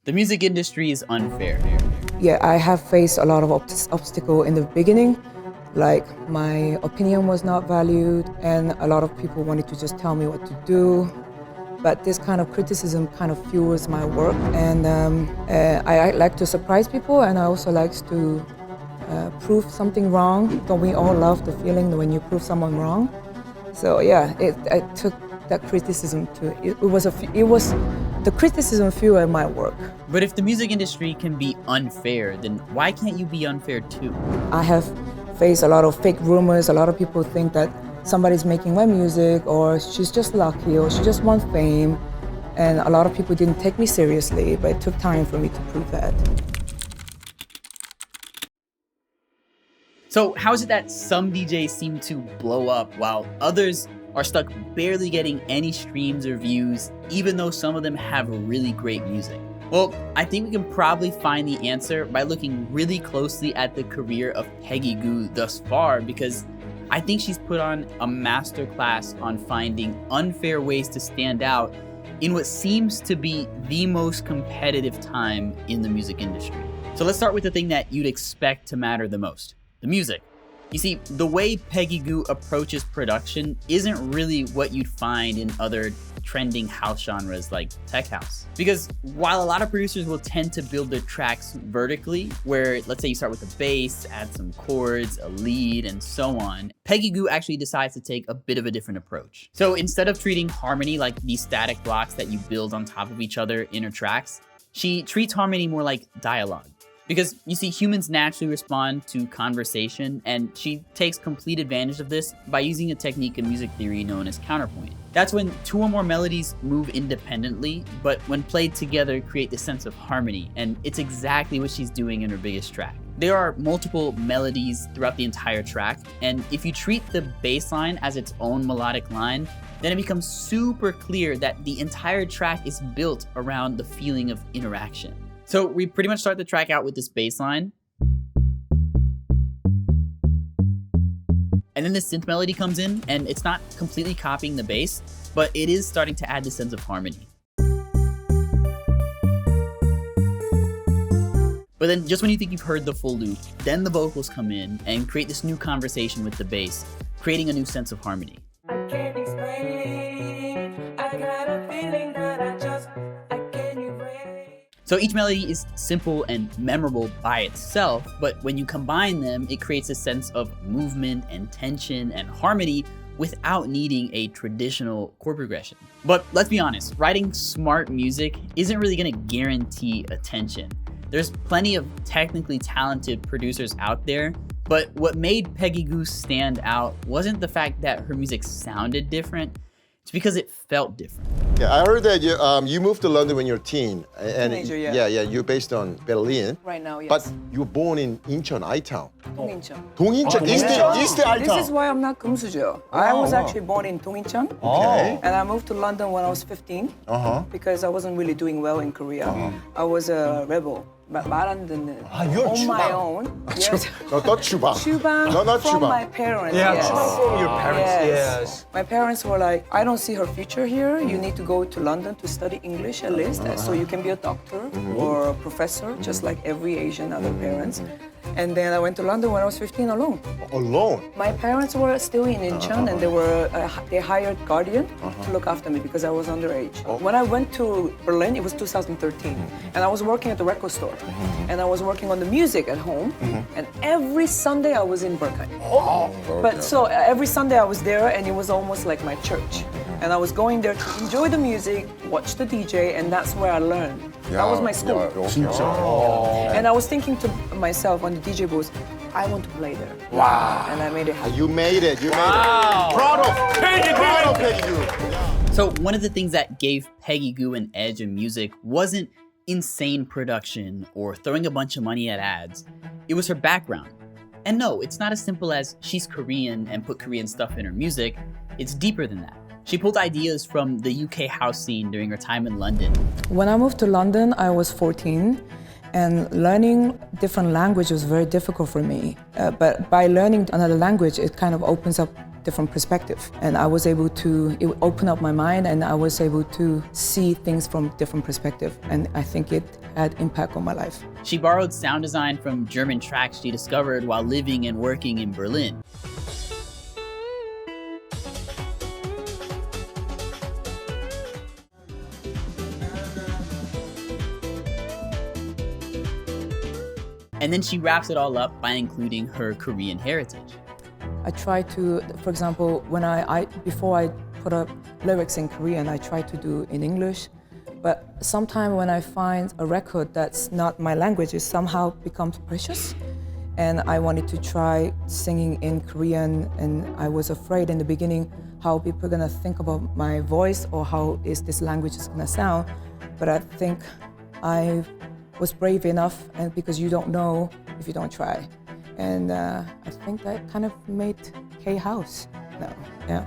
The music industry is unfair. Yeah, I have faced a lot of obstacle in the beginning. Like my opinion was not valued and a lot of people wanted to just tell me what to do. But this kind of criticism kind of fuels my work, and I like to surprise people, and I also like to prove something wrong. Don't we all love the feeling when you prove someone wrong? So yeah, I took that criticism to it was the criticism fueled my work. But if the music industry can be unfair, then why can't you be unfair too? I have faced a lot of fake rumors. A lot of people think that somebody's making my music, or she's just lucky, or she just wants fame. And a lot of people didn't take me seriously, but it took time for me to prove that. So how is it that some DJs seem to blow up while others are stuck barely getting any streams or views, even though some of them have really great music? Well, I think we can probably find the answer by looking really closely at the career of Peggy Gou thus far, because I think she's put on a masterclass on finding unfair ways to stand out in what seems to be the most competitive time in the music industry. So let's start with the thing that you'd expect to matter the most, the music. You see, the way Peggy Gou approaches production isn't really what you'd find in other trending house genres like tech house. Because while a lot of producers will tend to build their tracks vertically, where let's say you start with a bass, add some chords, a lead, and so on, Peggy Gou actually decides to take a bit of a different approach. So instead of treating harmony like these static blocks that you build on top of each other in her tracks, she treats harmony more like dialogue. Because you see, humans naturally respond to conversation, and she takes complete advantage of this by using a technique in music theory known as counterpoint. That's when two or more melodies move independently, but when played together create this sense of harmony, and it's exactly what she's doing in her biggest track. There are multiple melodies throughout the entire track, and if you treat the bass line as its own melodic line, then it becomes super clear that the entire track is built around the feeling of interaction. So we pretty much start the track out with this bass line. And then the synth melody comes in, and it's not completely copying the bass, but it is starting to add this sense of harmony. But then just when you think you've heard the full loop, then the vocals come in and create this new conversation with the bass, creating a new sense of harmony. I can't explain, I got a feeling that I can't erase. So each melody is simple and memorable by itself, but when you combine them, it creates a sense of movement and tension and harmony without needing a traditional chord progression. But let's be honest, writing smart music isn't really gonna guarantee attention. There's plenty of technically talented producers out there, but what made Peggy Gou stand out wasn't the fact that her music sounded different, it's because it felt different. Yeah, I heard that you moved to London when you were a teen. And Teenager, yeah. Yeah, you're based on Berlin. Right now, yes. But you were born in Incheon, I-Town. Dongincheon. 동인천, East I-Town. This is why I'm not Kumsujo. I was actually born in Dongincheon. Okay. And I moved to London when I was 15 because I wasn't really doing well in Korea. I was a rebel. 말 안 듣는. you're on my own. Yes. No, not 추방. 추방 No, not from 추방. my parents. Yeah, yes. from your parents, yes. My parents were like, I don't see her future here. You need to go to London to study English at least, so you can be a doctor or a professor, just like every Asian other parents. And then I went to London when I was 15 alone. Alone? My parents were still in Incheon, and they hired guardian to look after me because I was underage. When I went to Berlin, it was 2013, and I was working at the record store, and I was working on the music at home, and every Sunday I was in Berghain. But so every Sunday I was there, and it was almost like my church. And I was going there to enjoy the music, watch the DJ, and that's where I learned. That was my school. And I was thinking to myself on the DJ booth, I want to play there. Wow. And I made it happen. You made it, you made it. Proud of Peggy Gou. So one of the things that gave Peggy Gou an edge in music wasn't insane production or throwing a bunch of money at ads. It was her background. And no, it's not as simple as she's Korean and put Korean stuff in her music. It's deeper than that. She pulled ideas from the UK house scene during her time in London. When I moved to London, I was 14, and learning different language was very difficult for me. But by learning another language, it kind of opens up different perspective. And I was able to, it opened up my mind, and I was able to see things from different perspective. And I think it had impact on my life. She borrowed sound design from German tracks she discovered while living and working in Berlin. And then she wraps it all up by including her Korean heritage. I try to, for example, when before I put up lyrics in Korean, I try to do in English. But sometimes when I find a record that's not my language, it somehow becomes precious. And I wanted to try singing in Korean, and I was afraid in the beginning how people are gonna think about my voice or how is this language is gonna sound. But I think I was brave enough, and because you don't know if you don't try. And I think that kind of made K-House now, yeah.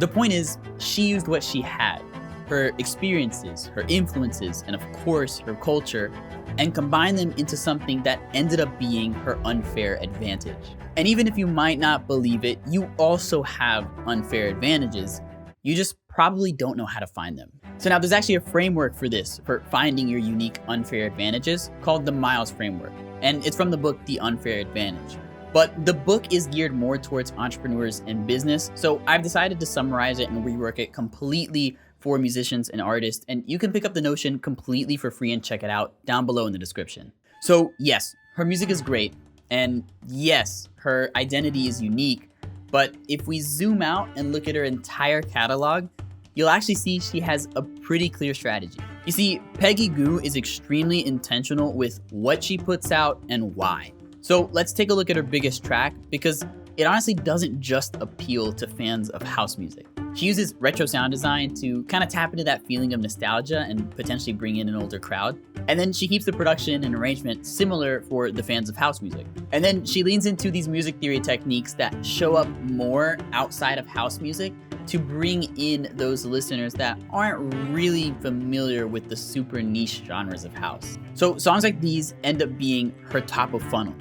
The point is, she used what she had, her experiences, her influences, and of course, her culture, and combined them into something that ended up being her unfair advantage. And even if you might not believe it, you also have unfair advantages. You just probably don't know how to find them. So now there's actually a framework for this, for finding your unique unfair advantages, called the Miles Framework. And it's from the book, The Unfair Advantage. But the book is geared more towards entrepreneurs and business, so I've decided to summarize it and rework it completely for musicians and artists, and you can pick up the Notion completely for free and check it out down below in the description. So yes, her music is great, and yes, her identity is unique, but if we zoom out and look at her entire catalog, you'll actually see she has a pretty clear strategy. You see, Peggy Gou is extremely intentional with what she puts out and why. So let's take a look at her biggest track, because it honestly doesn't just appeal to fans of house music. She uses retro sound design to kind of tap into that feeling of nostalgia and potentially bring in an older crowd. And then she keeps the production and arrangement similar for the fans of house music. And then she leans into these music theory techniques that show up more outside of house music to bring in those listeners that aren't really familiar with the super niche genres of house. So songs like these end up being her top of funnel.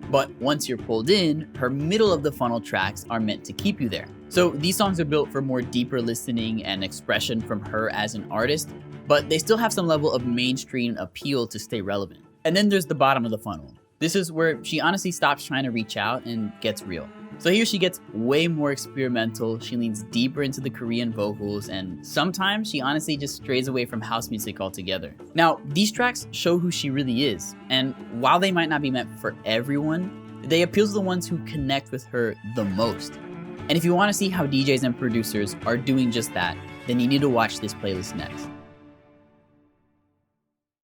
But once you're pulled in, her middle of the funnel tracks are meant to keep you there. So these songs are built for more deeper listening and expression from her as an artist, but they still have some level of mainstream appeal to stay relevant. And then there's the bottom of the funnel. This is where she honestly stops trying to reach out and gets real. So here she gets way more experimental, she leans deeper into the Korean vocals, and sometimes she honestly just strays away from house music altogether. Now, these tracks show who she really is, and while they might not be meant for everyone, they appeal to the ones who connect with her the most. And if you want to see how DJs and producers are doing just that, then you need to watch this playlist next.